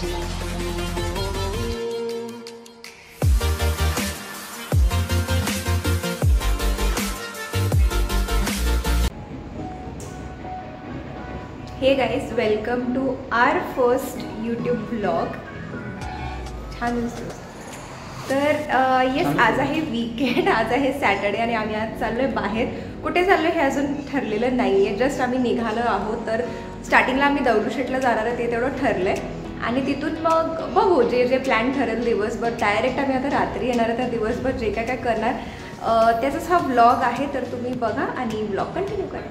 हे guys, welcome to our first YouTube vlog. छान दिसतो. तर येस, आज आहे वीकेंड, आज आहे सॅटर्डे आणि आम्ही आज चाललोय बाहेर. कुठे चाललोय हे अजून ठरलेलं नाही आहे. जस्ट आम्ही निघालो आहोत. तर स्टार्टिंगला आम्ही दगडूशेठला जाणार आहे ते तेवढं ठरलं आहे आणि तिथून मग बघू जे जे प्लॅन ठरेल दिवसभर. डायरेक्ट आम्ही आता रात्री येणार आहे. तर दिवसभर जे काय काय करणार त्याचाच हा व्लॉग आहे. तर तुम्ही बघा आणि व्लॉग कंटिन्यू करा.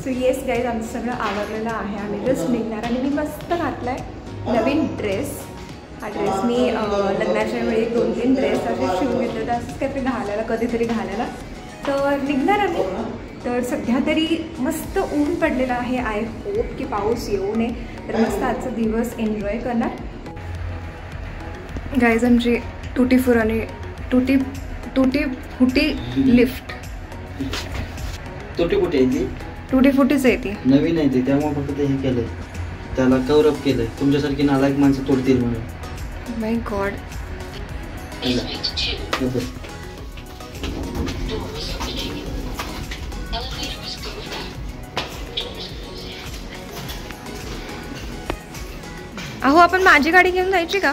सो येस गाईज, आमचं सगळं आवरलेलं आहे. आम्ही जस्ट निघणार आणि मी मस्त घातला आहे नवीन ड्रेस. हा ड्रेस मी लग्नाच्या वेळी 2-3 ड्रेस असे शिवून घेतले तर असंच काहीतरी घालायला, कधीतरी घालायला. तर निघणार आम्ही. तर सध्या तरी मस्त ऊन पडलेलं आहे. आय होप की पाऊस येऊ नये. तर मस्त आजचा दिवस एन्जॉय करणार. गाईज, आमची तुटी फुरानी तुटी फुटी लिफ्ट. तुटी फुटी आहे ती, तुटी फुटीच आहे ती, नवीन आहे ती. त्यामुळे फक्त ते हे केलंय, त्याला कव्हर अप केलंय. तुमच्यासारखी नालायक माणसं तोडतील म्हणून. माय गॉड. अहो, आपण माझी गाडी घेऊन जायची का?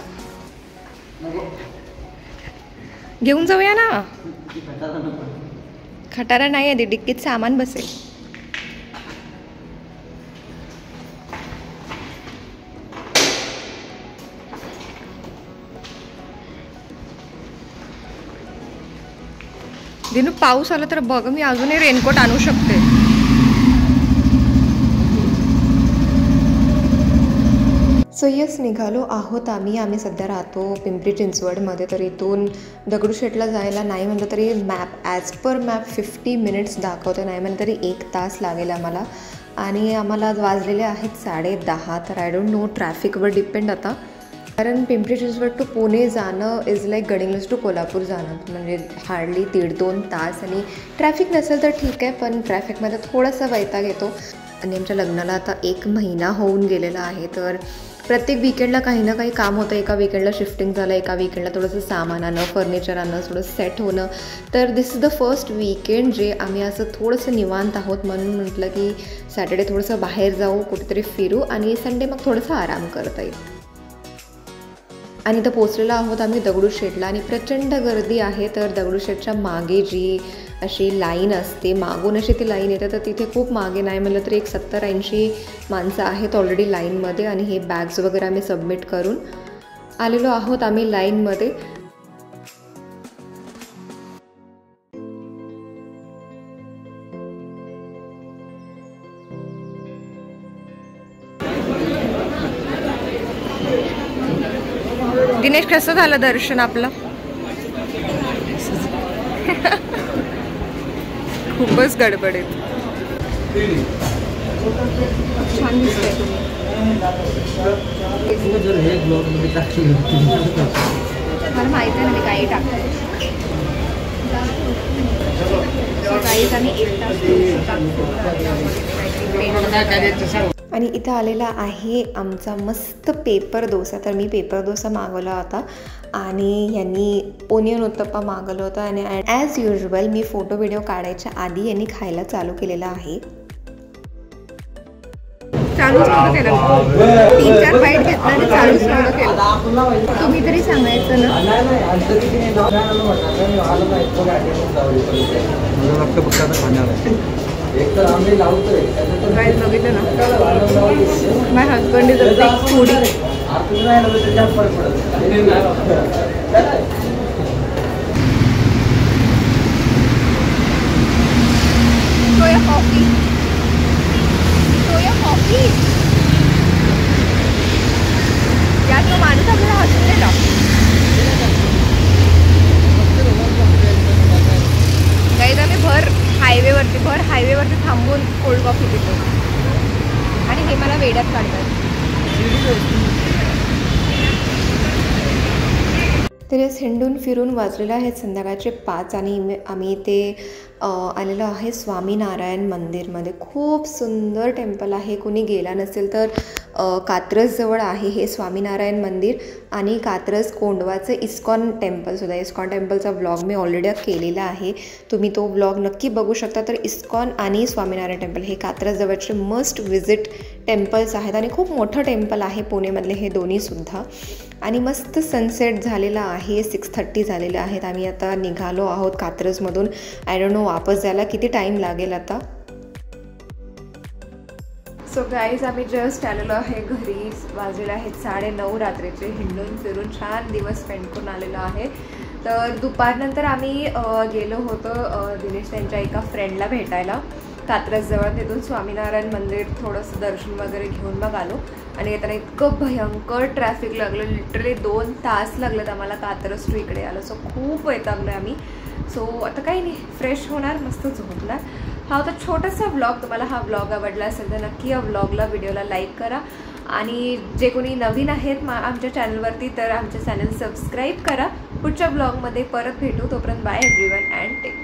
घेऊन जाऊया ना. खटारा नाही आहे, डिक्कीत सामान बसेल. दिनू, पाऊस आला तर बघ, मी अजूनही रेनकोट आणू शकते. सो येस, निघालो आहोत आम्ही सध्या राहतो पिंपरी चिंचवडमध्ये. तर इथून दगडूशेठला जायला नाही म्हणलं तरी map, as per map 50 minutes दाखवतो. नाही म्हणलं तरी 1 तास लागेल आम्हाला. आणि आम्हाला वाजलेले आहेत 10:30. तर आय डोंट नो, ट्रॅफिकवर डिपेंड आता. कारण पिंपरी चिंचवड टू पुणे जाणं is like Gadhinglaj to Kolhapur जाणं, म्हणजे हार्डली 1.5-2 तास. आणि ट्रॅफिक नसेल तर ठीक आहे, पण ट्रॅफिकमध्ये थोडासा वैताग येतो. आणि आमच्या लग्नाला आता 1 महिना होऊन गेलेला आहे. तर प्रत्येक विकेंडला काही ना काही काम होतं. एका विकेंडला शिफ्टिंग झालं, एका विकेंडला थोडंसं सामान आणणं, फर्निचर आणणं, थोडं सेट होणं. तर दिस इज द फर्स्ट वीकेंड जे आम्ही असं थोडंसं निवांत आहोत. म्हणून म्हटलं की सॅटर्डे थोडंसं बाहेर जाऊ, कुठेतरी फिरू आणि संडे मग थोडंसं आराम करता येईल. आणि इथं पोचलेलो आहोत आम्ही दगडूशेठला आणि प्रचंड गर्दी आहे. तर दगडूशेठच्या मागे जी अशी लाईन असते, मागून अशी ती लाईन येते, तर तिथे खूप मागे नाही म्हणलं तर एक 70-80 माणसं आहेत ऑलरेडी लाईनमध्ये. आणि हे बॅग्स वगैरे आम्ही सबमिट करून आलेलो आहोत आम्ही लाईनमध्ये. दिनेश, कसं झालं दर्शन आपलं? खूपच गडबडीत. छान दिसतंय तुम्ही. मला माहिती आहे ना मी काही टाकते. काहीच आम्ही 1 तास. आणि इथं आलेला आहे आमचा मस्त पेपर डोसा. तर मी पेपर डोसा मागवला होता आणि यांनी ओनियन उत्तप्पा मागवलं होतं. आणि ॲज युजल मी फोटो व्हिडिओ काढायच्या आधी यांनी खायला चालू केलेलं आहे. चालूच नव्हतं केलं, 3-4 बाईट घेतला आणि चालूच नव्हतं केलं. तुम्ही तरी सांगायचं ना. गाईज बघितलं ना, my husband is a big foodie. Soya coffee, soya coffee. या तो माणूस आपल्याला हॉस्पिटलला गाईज आम्ही भर हायवेवरती थांबून कोल्ड कॉफी पितो आणि हे मला वेड्यात काढतात. तर यास हिंडून फिरून वाजलेलं आहेत संध्याकाळचे 5 आणि आम्ही इथे आलेलो आहे स्वामीनारायण मंदिरमध्ये. खूप सुंदर टेम्पल आहे. कुणी गेला नसेल तर कात्रजजवळ आहे हे स्वामीनारायण मंदिर आणि कात्रज कोंडवाचं इस्कॉन टेम्पलसुद्धा. इस्कॉन टेम्पलचा व्लॉग मी ऑलरेडी केलेला आहे, तुम्ही तो व्लॉग नक्की बघू शकता. तर इस्कॉन आणि स्वामीनारायण टेम्पल हे कात्रजजवळचे मस्ट विजिट टेम्पल्स आहेत आणि खूप मोठं टेम्पल आहे पुणेमधले हे दोन्हीसुद्धा. आणि मस्त सनसेट झालेला आहे. 6:30 झालेले आहेत. आम्ही आता निघालो आहोत कात्रजमधून. आय डोंट नो वापस जायला किती टाईम लागेल आता. सो गाईज आम्ही जस्ट आलेलो आहे घरी. वाजलेले आहेत 9:30 रात्रीचे. हिंडून फिरून छान दिवस स्पेंड करून आलेलो आहे. तर दुपारनंतर आम्ही गेलो होतो दिनेश त्यांच्या एका फ्रेंडला भेटायला कात्रजजवळ. तिथून स्वामीनारायण मंदिर थोडंसं दर्शन वगैरे घेऊन मग आलो. आणि येताना इतकं भयंकर ट्रॅफिक लागलं. लिटरली 2 तास लागलेत आम्हाला कात्रज टू इकडे आलो. सो खूप वैतागलो आम्ही. सो आता काही नाही, फ्रेश होणार, मस्त झोपणार. हा होता छोटासा व्लॉग. तुम्हाला हा व्लॉग आवडला असेल तर नक्की या व्लॉगला लाईक करा. आणि जे कोणी नवीन आहेत आमच्या चॅनलवरती तर आमच्या चॅनल सबस्क्राईब करा. पुढच्या व्लॉगमध्ये परत भेटू. तोपर्यंत बाय एव्हरीवन अँड टेक